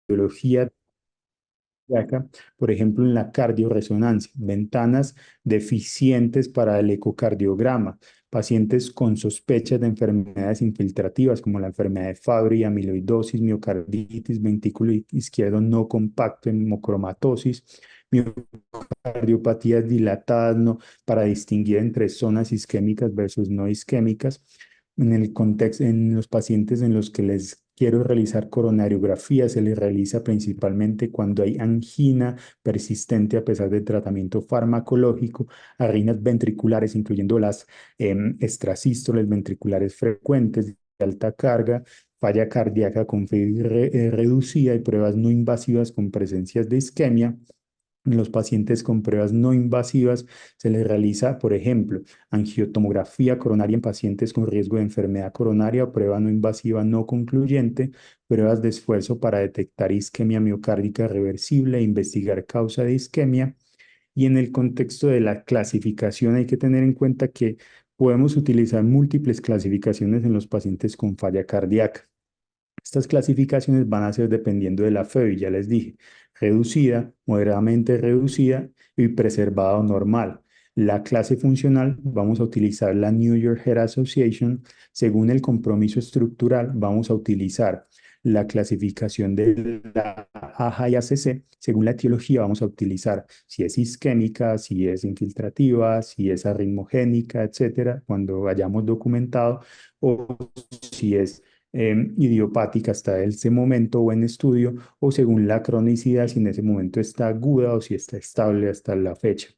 Biología cardíaca, por ejemplo, en la cardioresonancia, ventanas deficientes para el ecocardiograma, pacientes con sospechas de enfermedades infiltrativas como la enfermedad de Fabry, amiloidosis, miocarditis, ventrículo izquierdo no compacto, hemocromatosis, cardiopatías dilatadas, ¿no? Para distinguir entre zonas isquémicas versus no isquémicas. En el contexto, en los pacientes en los que les quiero realizar coronariografía, se les realiza principalmente cuando hay angina persistente a pesar del tratamiento farmacológico, arritmias ventriculares, incluyendo las extrasístoles ventriculares frecuentes de alta carga, falla cardíaca con fe reducida y pruebas no invasivas con presencias de isquemia. En los pacientes con pruebas no invasivas se les realiza, por ejemplo, angiotomografía coronaria en pacientes con riesgo de enfermedad coronaria o prueba no invasiva no concluyente, pruebas de esfuerzo para detectar isquemia miocárdica reversible e investigar causa de isquemia. Y en el contexto de la clasificación hay que tener en cuenta que podemos utilizar múltiples clasificaciones en los pacientes con falla cardíaca. Estas clasificaciones van a ser dependiendo de la FEBI, ya les dije, reducida, moderadamente reducida y preservada o normal. La clase funcional vamos a utilizar la New York Heart Association. Según el compromiso estructural, vamos a utilizar la clasificación de la AHA y ACC. Según la etiología, vamos a utilizar si es isquémica, si es infiltrativa, si es arritmogénica, etcétera, cuando hayamos documentado, o si es idiopática hasta ese momento o en estudio, o según la cronicidad, si en ese momento está aguda o si está estable hasta la fecha.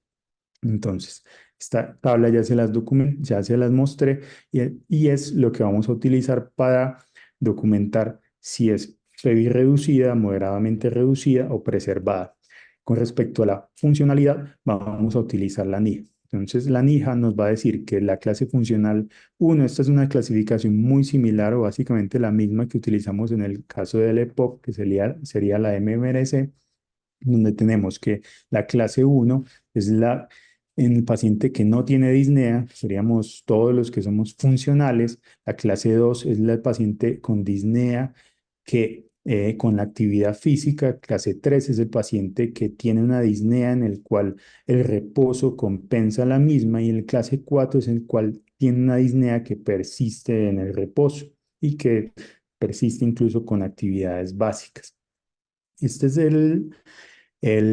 Entonces, esta tabla ya se las mostré y es lo que vamos a utilizar para documentar si es FEBI reducida, moderadamente reducida o preservada. Con respecto a la funcionalidad, vamos a utilizar la NIHA. Entonces, la NIHA nos va a decir que la clase funcional 1, esta es una clasificación muy similar o básicamente la misma que utilizamos en el caso del EPOC, que sería la MMRC, donde tenemos que la clase 1 es la en el paciente que no tiene disnea, seríamos todos los que somos funcionales. La clase 2 es la paciente con disnea que con la actividad física. Clase 3 es el paciente que tiene una disnea en el cual el reposo compensa la misma y el clase 4 es el cual tiene una disnea que persiste en el reposo y que persiste incluso con actividades básicas. Este es el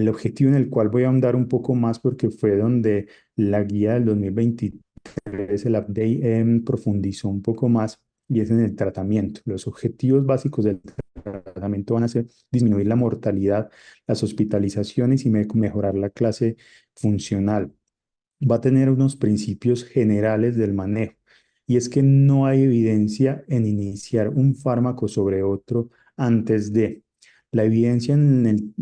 objetivo en el cual voy a ahondar un poco más porque fue donde la guía del 2023, el update, profundizó un poco más y es en el tratamiento. Los objetivos básicos del tratamiento van a ser disminuir la mortalidad, las hospitalizaciones y mejorar la clase funcional. Va a tener unos principios generales del manejo y es que no hay evidencia en iniciar un fármaco sobre otro antes de. La evidencia en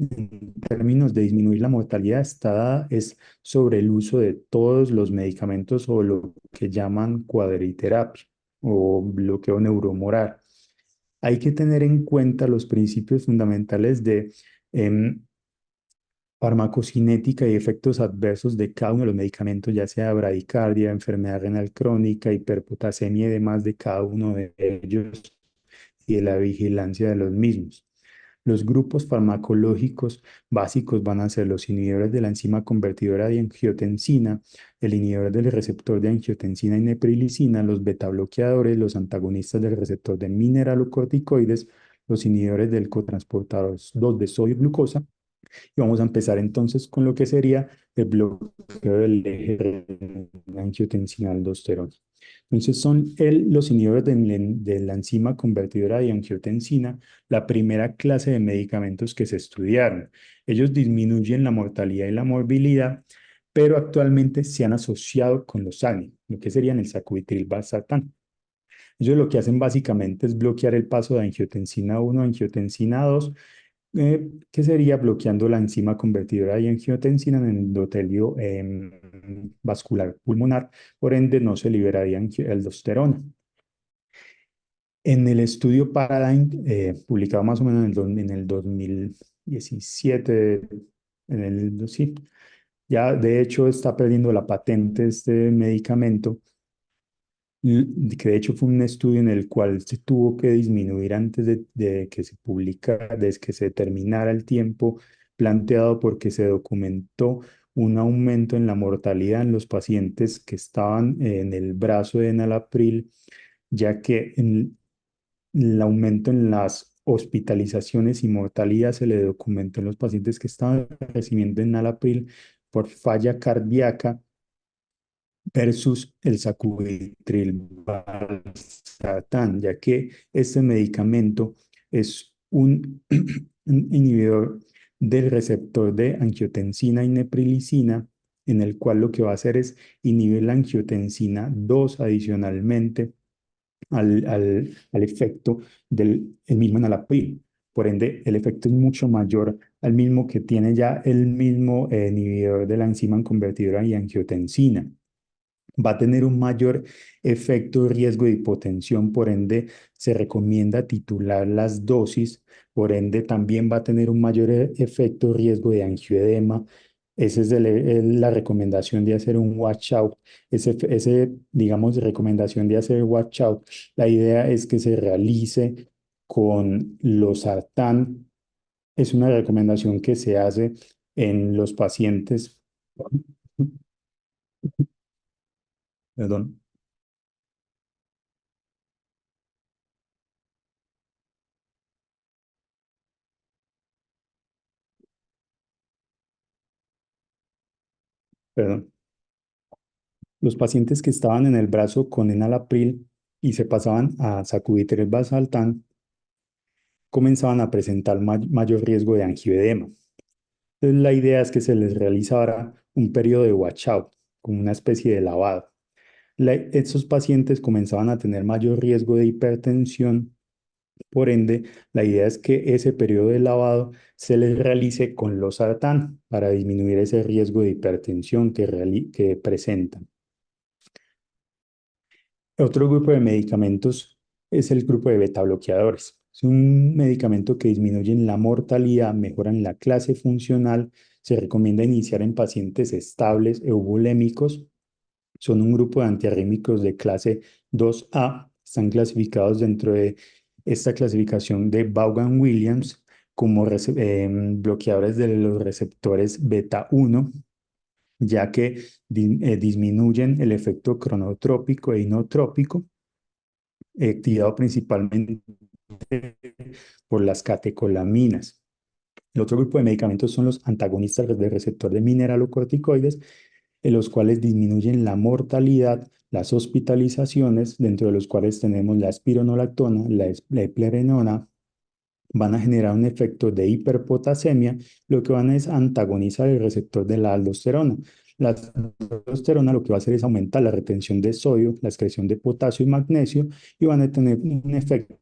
términos de disminuir la mortalidad está es sobre el uso de todos los medicamentos o lo que llaman cuadriterapia o bloqueo neuromoral. Hay que tener en cuenta los principios fundamentales de em, farmacocinética y efectos adversos de cada uno de los medicamentos, ya sea bradicardia, enfermedad renal crónica, hiperpotasemia y demás de cada uno de ellos y de la vigilancia de los mismos. Los grupos farmacológicos básicos van a ser los inhibidores de la enzima convertidora de angiotensina, el inhibidor del receptor de angiotensina y neprilicina, los betabloqueadores, los antagonistas del receptor de mineralocorticoides, los inhibidores del cotransportador 2 de sodio y glucosa. Y vamos a empezar entonces con lo que sería el bloqueo del eje angiotensina-aldosterona. Entonces son los inhibidores de la enzima convertidora de angiotensina, la primera clase de medicamentos que se estudiaron. Ellos disminuyen la mortalidad y la morbilidad, pero actualmente se han asociado con los ANI, lo que serían el sacubitril/valsartán. Ellos lo que hacen básicamente es bloquear el paso de angiotensina 1 a angiotensina 2, que sería bloqueando la enzima convertidora de angiotensina en el endotelio vascular pulmonar, por ende no se liberaría aldosterona. En el estudio Paradigm, publicado más o menos en el 2017, sí, ya de hecho está perdiendo la patente este medicamento, que de hecho fue un estudio en el cual se tuvo que disminuir antes de que se publicara, de que se terminara el tiempo planteado porque se documentó un aumento en la mortalidad en los pacientes que estaban en el brazo de enalapril, ya que el aumento en las hospitalizaciones y mortalidad se le documentó en los pacientes que estaban recibiendo enalapril por falla cardíaca versus el sacubitril valsartán, ya que este medicamento es un inhibidor del receptor de angiotensina y neprilicina, en el cual lo que va a hacer es inhibir la angiotensina 2 adicionalmente al efecto del el mismo enalapril. Por ende, el efecto es mucho mayor al mismo que tiene ya el mismo inhibidor de la enzima convertidora y angiotensina. Va a tener un mayor efecto de riesgo de hipotensión, por ende se recomienda titular las dosis, por ende también va a tener un mayor efecto de riesgo de angioedema. Esa es la recomendación de hacer un watch out. Digamos, recomendación de hacer watch out. La idea es que se realice con losartán. Es una recomendación que se hace en los pacientes. Perdón, perdón. Los pacientes que estaban en el brazo con enalapril y se pasaban a sacubitril valsartán comenzaban a presentar mayor riesgo de angioedema. Entonces, la idea es que se les realizara un periodo de washout, como una especie de lavado. Estos pacientes comenzaban a tener mayor riesgo de hipertensión, por ende, la idea es que ese periodo de lavado se les realice con losartán para disminuir ese riesgo de hipertensión que presentan. Otro grupo de medicamentos es el grupo de beta bloqueadores. Es un medicamento que disminuye la mortalidad, mejoran la clase funcional. Se recomienda iniciar en pacientes estables eubulémicos. Son un grupo de antiarrítmicos de clase 2A. Están clasificados dentro de esta clasificación de Vaughan-Williams como bloqueadores de los receptores beta 1, ya que disminuyen el efecto cronotrópico e inotrópico, activado principalmente por las catecolaminas. El otro grupo de medicamentos son los antagonistas del receptor de mineralocorticoides, en los cuales disminuyen la mortalidad, las hospitalizaciones, dentro de los cuales tenemos la espironolactona, la eplerenona. Van a generar un efecto de hiperpotasemia, lo que van a es antagonizar el receptor de la aldosterona. La aldosterona lo que va a hacer es aumentar la retención de sodio, la excreción de potasio y magnesio, y van a tener un efecto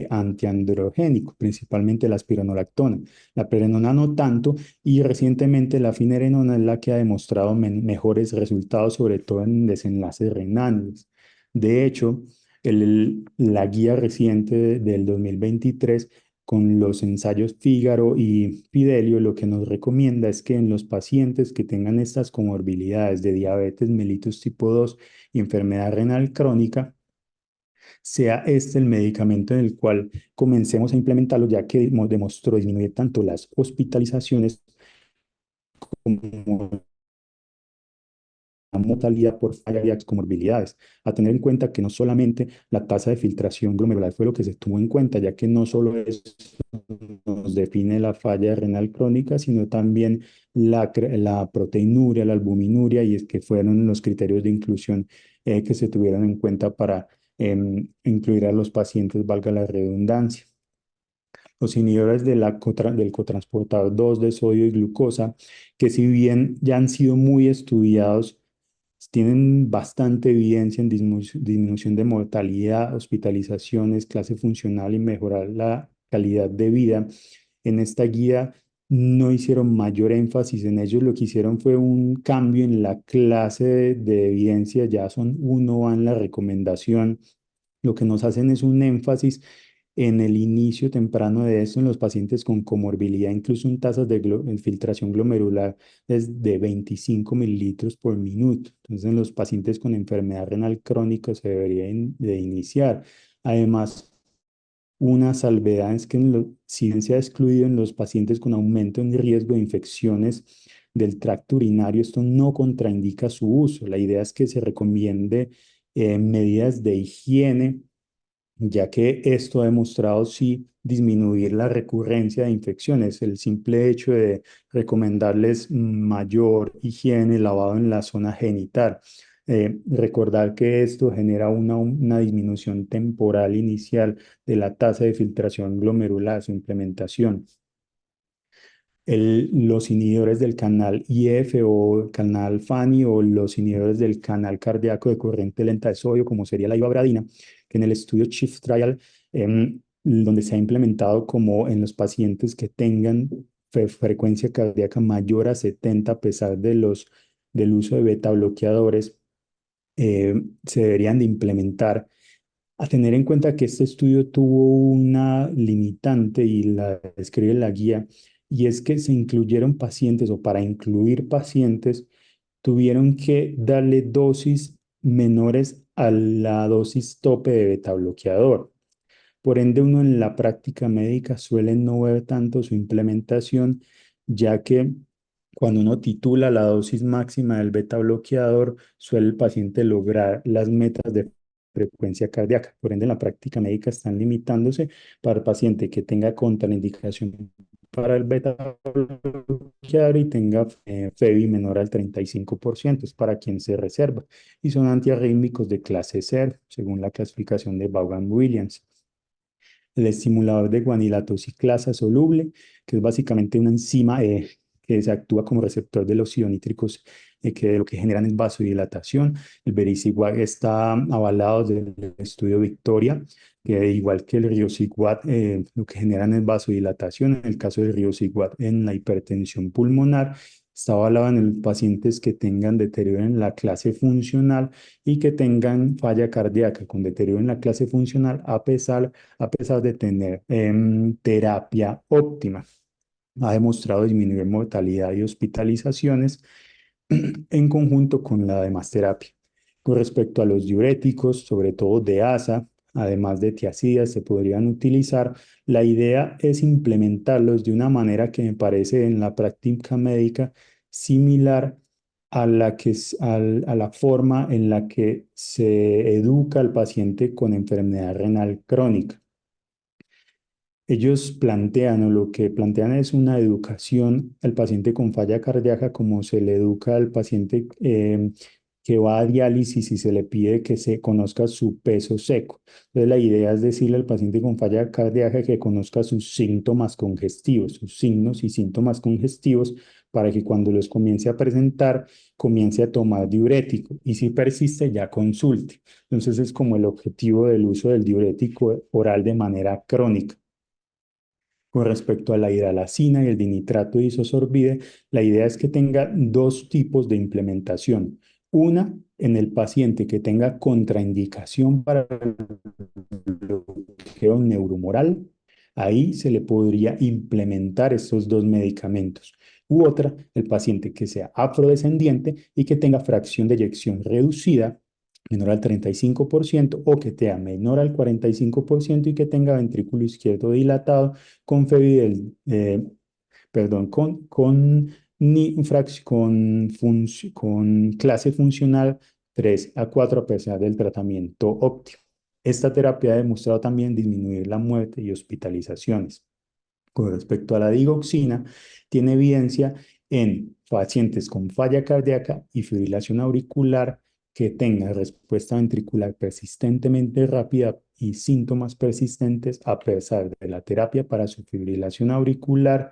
antiandrogénico, principalmente la espironolactona. La prerenona no tanto, y recientemente la finerenona es la que ha demostrado mejores resultados, sobre todo en desenlaces renales. De hecho, la guía reciente del 2023 con los ensayos Fígaro y Fidelio lo que nos recomienda es que en los pacientes que tengan estas comorbilidades de diabetes mellitus tipo 2 y enfermedad renal crónica, sea este el medicamento en el cual comencemos a implementarlo, ya que demostró disminuir tanto las hospitalizaciones como la mortalidad por falla y comorbilidades. A tener en cuenta que no solamente la tasa de filtración glomerular fue lo que se tuvo en cuenta, ya que no solo eso nos define la falla renal crónica, sino también la proteinuria, la albuminuria, y es que fueron los criterios de inclusión que se tuvieron en cuenta para incluir a los pacientes, valga la redundancia. Los inhibidores del cotransportador 2 de sodio y glucosa, que si bien ya han sido muy estudiados, tienen bastante evidencia en disminución de mortalidad, hospitalizaciones, clase funcional y mejorar la calidad de vida. En esta guía no hicieron mayor énfasis en ellos, lo que hicieron fue un cambio en la clase de evidencia, ya son uno a en la recomendación. Lo que nos hacen es un énfasis en el inicio temprano de esto, en los pacientes con comorbilidad, incluso en tasas de filtración glomerular es de 25 mililitros por minuto. Entonces, en los pacientes con enfermedad renal crónica se debería de iniciar. Además, una salvedad es que si se ha excluido en los pacientes con aumento en riesgo de infecciones del tracto urinario, esto no contraindica su uso. La idea es que se recomiende medidas de higiene, ya que esto ha demostrado sí disminuir la recurrencia de infecciones. El simple hecho de recomendarles mayor higiene, lavado en la zona genital. Recordar que esto genera una disminución temporal inicial de la tasa de filtración glomerular, su implementación. Los inhibidores del canal IF o canal FANI o los inhibidores del canal cardíaco de corriente lenta de sodio, como sería la ivabradina, que en el estudio Shift Trial, donde se ha implementado como en los pacientes que tengan frecuencia cardíaca mayor a 70 a pesar del uso de beta bloqueadores, se deberían de implementar a tener en cuenta que este estudio tuvo una limitante y la describe en la guía, y es que se incluyeron pacientes o para incluir pacientes tuvieron que darle dosis menores a la dosis tope de beta bloqueador. Por ende, uno en la práctica médica suele no ver tanto su implementación, ya que cuando uno titula la dosis máxima del beta bloqueador, suele el paciente lograr las metas de frecuencia cardíaca. Por ende, en la práctica médica están limitándose para el paciente que tenga contraindicación para el beta bloqueador y tenga FEBI menor al 35%, es para quien se reserva. Y son antiarrítmicos de clase 0, según la clasificación de Vaughan-Williams. El estimulador de guanilato ciclasa soluble, que es básicamente una enzima que se actúa como receptor de los ionítricos que lo que generan es vasodilatación. El vericiguat está avalado del estudio Victoria, que igual que el riociguat, lo que generan es vasodilatación. En el caso del riociguat en la hipertensión pulmonar, está avalado en pacientes que tengan deterioro en la clase funcional y que tengan falla cardíaca con deterioro en la clase funcional a pesar de tener terapia óptima. Ha demostrado disminuir mortalidad y hospitalizaciones en conjunto con la demás terapia. Con respecto a los diuréticos, sobre todo de ASA, además de tiazidas, se podrían utilizar. La idea es implementarlos de una manera que me parece en la práctica médica similar a la forma en la que se educa al paciente con enfermedad renal crónica. Ellos plantean, o lo que plantean es una educación al paciente con falla cardíaca, como se le educa al paciente que va a diálisis y se le pide que se conozca su peso seco. Entonces, la idea es decirle al paciente con falla cardíaca que conozca sus síntomas congestivos, sus signos y síntomas congestivos, para que cuando los comience a presentar, comience a tomar diurético. Y si persiste, ya consulte. Entonces, es como el objetivo del uso del diurético oral de manera crónica. Con respecto a la hidralazina y el dinitrato de isosorbide, la idea es que tenga dos tipos de implementación. Una, en el paciente que tenga contraindicación para el bloqueo neuromoral, ahí se le podría implementar estos dos medicamentos. U otra, el paciente que sea afrodescendiente y que tenga fracción de eyección reducida menor al 35% o que sea menor al 45% y que tenga ventrículo izquierdo dilatado con FEBI perdón, con clase funcional 3 a 4 a pesar del tratamiento óptimo. Esta terapia ha demostrado también disminuir la muerte y hospitalizaciones. Con respecto a la digoxina, tiene evidencia en pacientes con falla cardíaca y fibrilación auricular que tengan respuesta ventricular persistentemente rápida y síntomas persistentes a pesar de la terapia para su fibrilación auricular,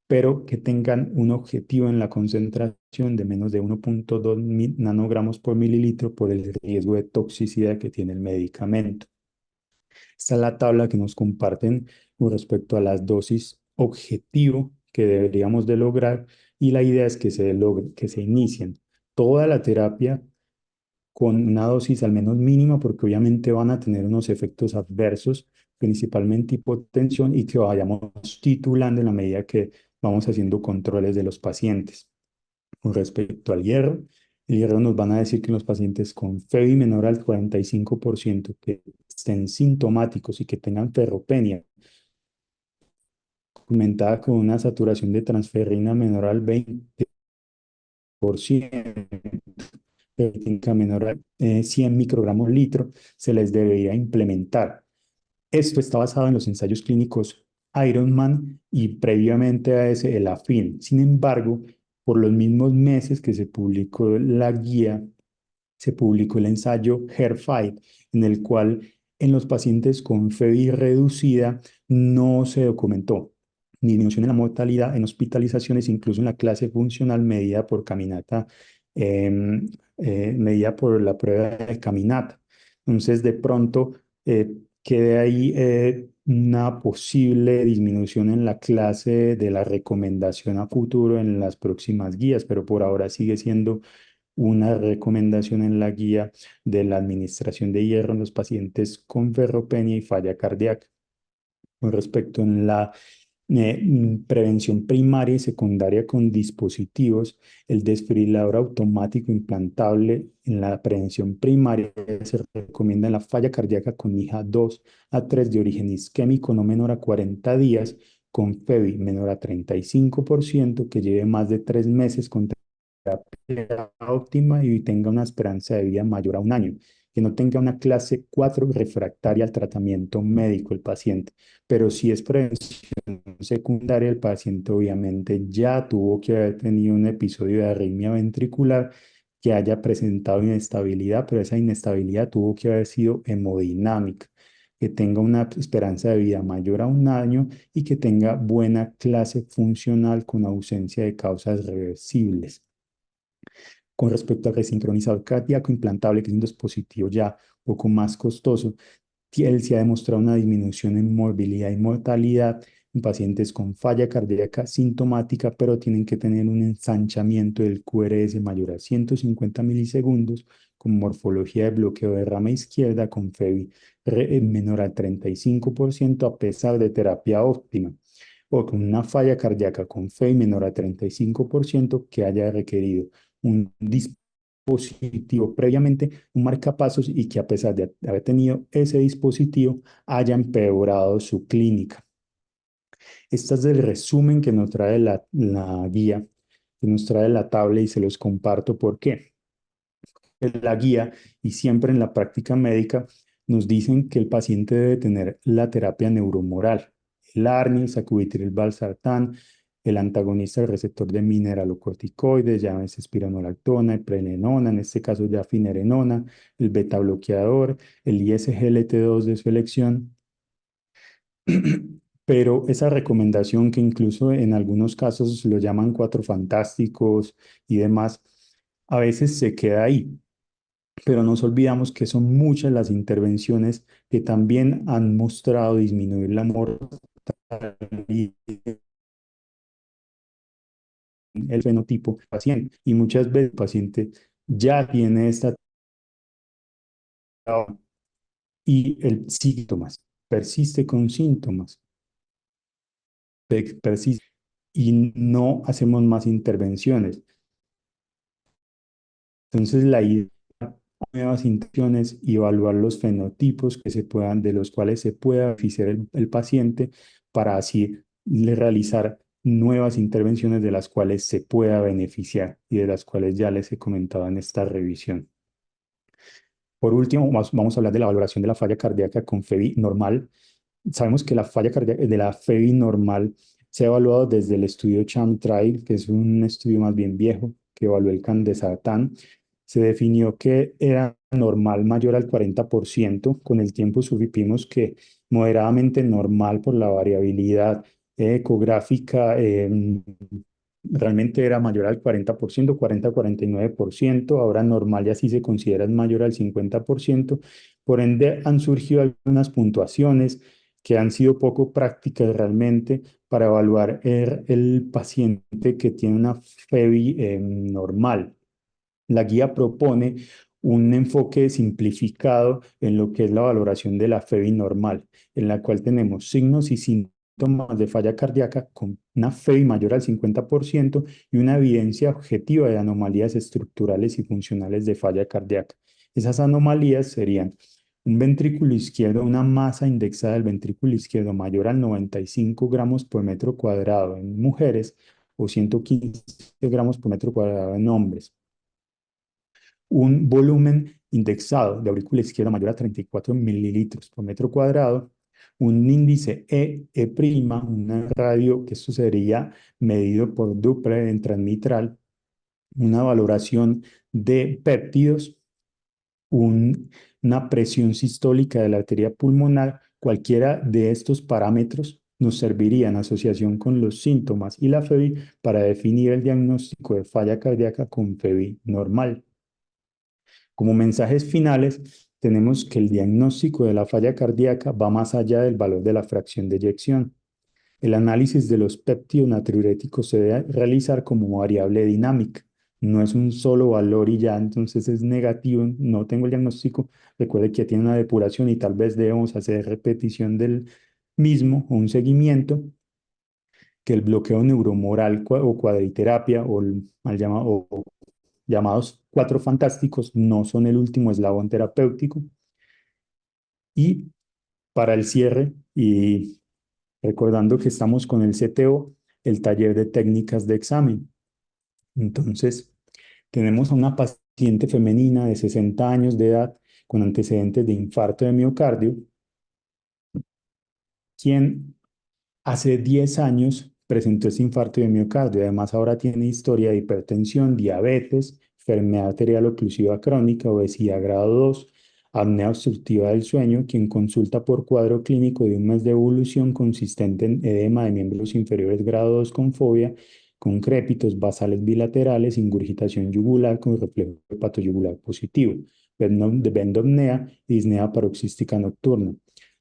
pero que tengan un objetivo en la concentración de menos de 1.2 nanogramos por mililitro por el riesgo de toxicidad que tiene el medicamento. Esta es la tabla que nos comparten con respecto a las dosis objetivo que deberíamos de lograr, y la idea es que se inicien toda la terapia con una dosis al menos mínima porque obviamente van a tener unos efectos adversos principalmente hipotensión, y que vayamos titulando en la medida que vamos haciendo controles de los pacientes. Con respecto al hierro, el hierro nos van a decir que los pacientes con FeVI menor al 45%, que estén sintomáticos y que tengan ferropenia, aumentada con una saturación de transferrina menor al 20%, ferritina menor a 100 microgramos litro, se les debería implementar. Esto está basado en los ensayos clínicos Ironman y previamente a ese el AFIN. Sin embargo, por los mismos meses que se publicó la guía, se publicó el ensayo HER5, en el cual en los pacientes con FeVI reducida no se documentó ni disminución en la mortalidad, en hospitalizaciones, incluso en la clase funcional medida por caminata, eh, medida por la prueba de caminata. Entonces, de pronto, quede ahí una posible disminución en la clase de la recomendación a futuro en las próximas guías, pero por ahora sigue siendo una recomendación en la guía de la administración de hierro en los pacientes con ferropenia y falla cardíaca. Con respecto en la prevención primaria y secundaria con dispositivos, el desfibrilador automático implantable en la prevención primaria se recomienda en la falla cardíaca con IJA 2 a 3 de origen isquémico no menor a 40 días, con FeVI menor a 35%, que lleve más de 3 meses con terapia óptima y tenga una esperanza de vida mayor a un año, que no tenga una clase 4 refractaria al tratamiento médico el paciente. Pero si es prevención secundaria, el paciente obviamente ya tuvo que haber tenido un episodio de arritmia ventricular que haya presentado inestabilidad, pero esa inestabilidad tuvo que haber sido hemodinámica, que tenga una esperanza de vida mayor a un año y que tenga buena clase funcional con ausencia de causas reversibles. Con respecto al resincronizador cardíaco implantable, que es un dispositivo ya un poco más costoso, él se ha demostrado una disminución en morbilidad y mortalidad en pacientes con falla cardíaca sintomática, pero tienen que tener un ensanchamiento del QRS mayor a 150 milisegundos, con morfología de bloqueo de rama izquierda, con FeVI menor al 35% a pesar de terapia óptima, o con una falla cardíaca con FeVI menor a 35% que haya requerido un dispositivo previamente, un marcapasos, y que a pesar de haber tenido ese dispositivo haya empeorado su clínica. Este es el resumen que nos trae la guía, que nos trae la tabla, y se los comparto por qué. La guía y siempre en la práctica médica nos dicen que el paciente debe tener la terapia neuromoral, el ARNI, el sacubitril valsartán, el antagonista del receptor de mineralocorticoides, ya es espironolactona, el prelenona, en este caso ya finerenona, el beta bloqueador, el ISGLT2 de su elección. Pero esa recomendación, que incluso en algunos casos lo llaman cuatro fantásticos y demás, a veces se queda ahí, pero nos olvidamos que son muchas las intervenciones que también han mostrado disminuir la mortalidad, el fenotipo del paciente, y muchas veces el paciente ya tiene esta y el síntomas, persiste con síntomas, persiste, y no hacemos más intervenciones. Entonces la idea, nuevas intervenciones y evaluar los fenotipos que se puedan, de los cuales se pueda beneficiar el paciente, para así realizar nuevas intervenciones de las cuales se pueda beneficiar y de las cuales ya les he comentado en esta revisión. Por último, vamos a hablar de la valoración de la falla cardíaca con FeVI normal. Sabemos que la falla cardíaca de la FeVI normal se ha evaluado desde el estudio CHAM Trial, que es un estudio más bien viejo que evaluó el candesartán. Se definió que era normal mayor al 40%. Con el tiempo supimos que moderadamente normal por la variabilidad ecográfica, realmente era mayor al 40%, 40-49%. Ahora normal ya sí se considera mayor al 50%. Por ende, han surgido algunas puntuaciones que han sido poco prácticas realmente para evaluar el paciente que tiene una FeVI normal. La guía propone un enfoque simplificado en lo que es la valoración de la FEBI normal, en la cual tenemos signos y síntomas de falla cardíaca con una FEBI mayor al 50% y una evidencia objetiva de anomalías estructurales y funcionales de falla cardíaca. Esas anomalías serían un ventrículo izquierdo, una masa indexada del ventrículo izquierdo mayor al 95 gramos por metro cuadrado en mujeres o 115 gramos por metro cuadrado en hombres. Un volumen indexado de aurícula izquierda mayor a 34 mililitros por metro cuadrado. Un índice E', una radio, que esto sería medido por Doppler transmitral, una valoración de péptidos, una presión sistólica de la arteria pulmonar. Cualquiera de estos parámetros nos serviría en asociación con los síntomas y la FEBI para definir el diagnóstico de falla cardíaca con FEBI normal. Como mensajes finales, tenemos que el diagnóstico de la falla cardíaca va más allá del valor de la fracción de eyección. El análisis de los péptidos natriuréticos se debe realizar como variable dinámica. No es un solo valor y ya, entonces es negativo, no tengo el diagnóstico. Recuerde que tiene una depuración y tal vez debemos hacer repetición del mismo o un seguimiento, que el bloqueo neuromoral o cuadriterapia o mal llamado, o llamados cuatro fantásticos no son el último eslabón terapéutico. Y para el cierre, y recordando que estamos con el CTO, el taller de técnicas de examen. Entonces, tenemos a una paciente femenina de 60 años de edad con antecedentes de infarto de miocardio, quien hace 10 años presentó ese infarto de miocardio. Además, ahora tiene historia de hipertensión, diabetes, enfermedad arterial oclusiva crónica, obesidad grado 2, apnea obstructiva del sueño, quien consulta por cuadro clínico de un mes de evolución consistente en edema de miembros inferiores grado 2 con fobia, con crépitos basales bilaterales, ingurgitación yugular con reflejo hepatoyugular positivo, bendopnea y disnea paroxística nocturna.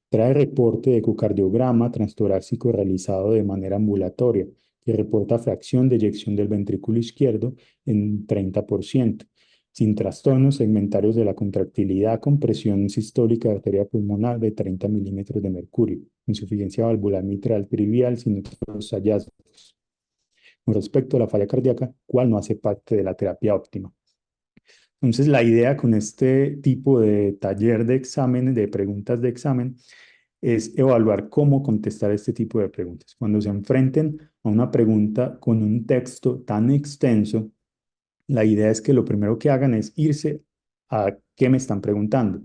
Trae reporte de ecocardiograma transtorácico realizado de manera ambulatoria, que reporta fracción de eyección del ventrículo izquierdo en 30%, sin trastornos segmentarios de la contractilidad, con presión sistólica de arteria pulmonar de 30 milímetros de mercurio, insuficiencia valvular mitral trivial sin otros hallazgos. Con respecto a la falla cardíaca, ¿cuál no hace parte de la terapia óptima? Entonces, la idea con este tipo de taller de examen, de preguntas de examen, es evaluar cómo contestar este tipo de preguntas. Cuando se enfrenten a una pregunta con un texto tan extenso, la idea es que lo primero que hagan es irse a qué me están preguntando.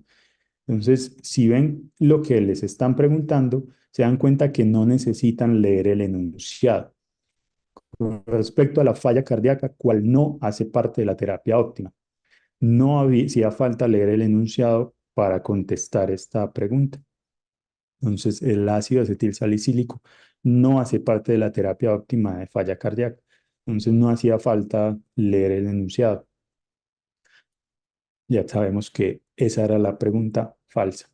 Entonces, si ven lo que les están preguntando, se dan cuenta que no necesitan leer el enunciado. Con respecto a la falla cardíaca, ¿cuál no hace parte de la terapia óptima? No hacía falta leer el enunciado para contestar esta pregunta. Entonces, el ácido acetil salicílico no hace parte de la terapia óptima de falla cardíaca. Entonces, no hacía falta leer el enunciado. Ya sabemos que esa era la pregunta falsa.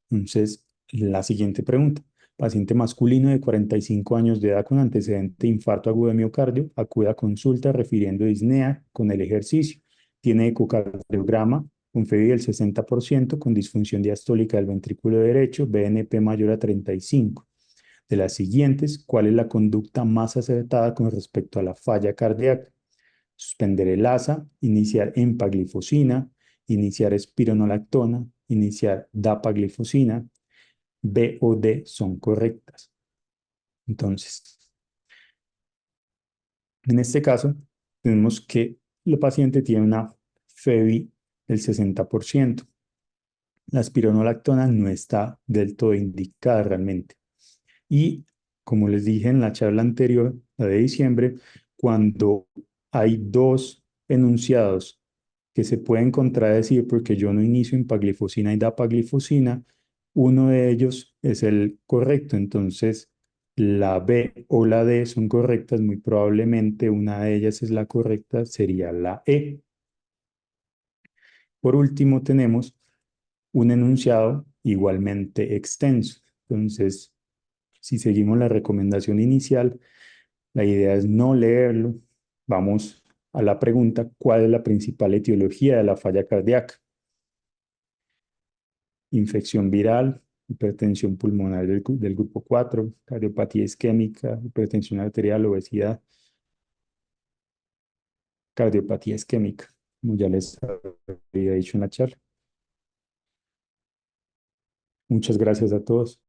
Entonces, la siguiente pregunta. Paciente masculino de 45 años de edad con antecedente de infarto agudo de miocardio, acude a consulta refiriendo disnea con el ejercicio. Tiene ecocardiograma con FEBI del 60%, con disfunción diastólica del ventrículo derecho, BNP mayor a 35. De las siguientes, ¿cuál es la conducta más acertada con respecto a la falla cardíaca? Suspender el ASA, iniciar empaglifosina, iniciar espironolactona, iniciar dapaglifosina, B o D son correctas. Entonces, en este caso, tenemos que el paciente tiene una FEBI del 60%. La espironolactona no está del todo indicada realmente. Y como les dije en la charla anterior, la de diciembre, cuando hay dos enunciados que se pueden contradecir porque yo no inicio empaglifosina y dapaglifosina, uno de ellos es el correcto. Entonces, la B o la D son correctas, muy probablemente una de ellas es la correcta, sería la E. Por último, tenemos un enunciado igualmente extenso. Entonces, si seguimos la recomendación inicial, la idea es no leerlo. Vamos a la pregunta, ¿cuál es la principal etiología de la falla cardíaca? Infección viral, hipertensión pulmonar del grupo 4, cardiopatía isquémica, hipertensión arterial, obesidad, cardiopatía isquémica, como ya les había dicho en la charla. Muchas gracias a todos.